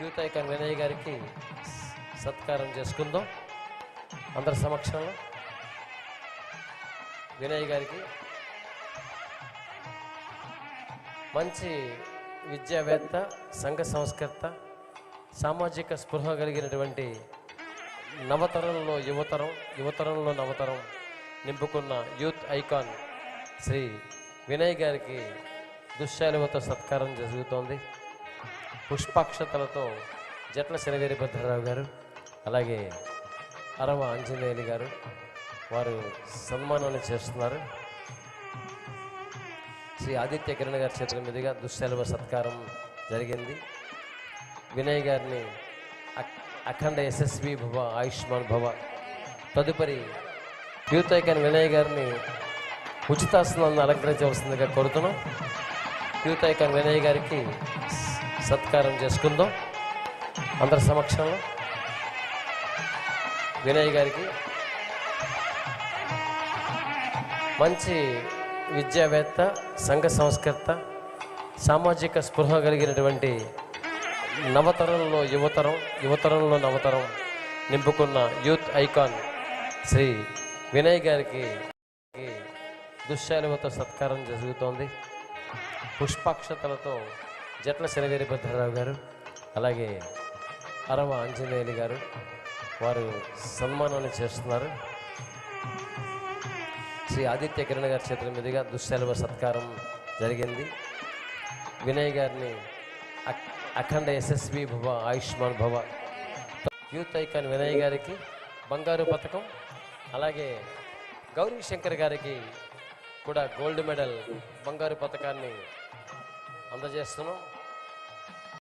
Youth icon Vinay గారికి సత్కారం చేసుకుందాం అందరి సమక్షంలో. వినయ్ గారికి మంచి విద్యావేత్త, సంఘ సంస్కర్త, సామాజిక స్పృహ కలిగినటువంటి నవతరంలో యువతరంలో నవతరం నింపుకున్న యూత్ ఐకాన్ శ్రీ వినయ్ గారికి దుశ్శాలువతో సత్కారం జరుగుతోంది. పుష్పాక్షతలతో జట్ల శనివీరభద్రరావు గారు, అలాగే అరవ ఆంజనేయులు గారు వారు సన్మానాన్ని చేస్తున్నారు. శ్రీ ఆదిత్య కిరణ్ గారి చేతుల మీదుగా దుశ్శాలువ సత్కారం జరిగింది. వినయ్ గారిని అఖండ యశస్వి భవ, ఆయుష్మాన్ భవ. తదుపరి యూత్ ఐకాన్ వినయ్ గారిని ఉచితాసనాన్ని అలంకరించవలసిందిగా కోరుతున్నాం. యూత్ ఐకాన్ వినయ్ గారికి సత్కారం చేసుకుందాం అందరి సమక్షంలో. వినయ్ గారికి మంచి విద్యావేత్త, సంఘ సంస్కర్త, సామాజిక స్పృహ కలిగినటువంటి నవతరంలో యువతరంలో నవతరం నింపుకున్న యూత్ ఐకాన్ శ్రీ వినయ్ గారికి దుశ్శాలువతో సత్కారం జరుగుతోంది. పుష్పాక్షతలతో జట్ల శనివీరభద్రరావు గారు, అలాగే అరవ ఆంజనేయులు గారు వారు సన్మానాన్ని చేస్తున్నారు. శ్రీ ఆదిత్య కిరణ్ గారి చేతుల మీదుగా దుశ్శాలువ సత్కారం జరిగింది. వినయ్ గారిని అఖండ యశస్వి భవ, ఆయుష్మాన్ భవ. యూత్ ఐకాన్ వినయ్ గారికి బంగారు పథకం, అలాగే గౌరీ శంకర్ గారికి కూడా గోల్డ్ మెడల్ బంగారు పథకాన్ని అందజేస్తున్నాం.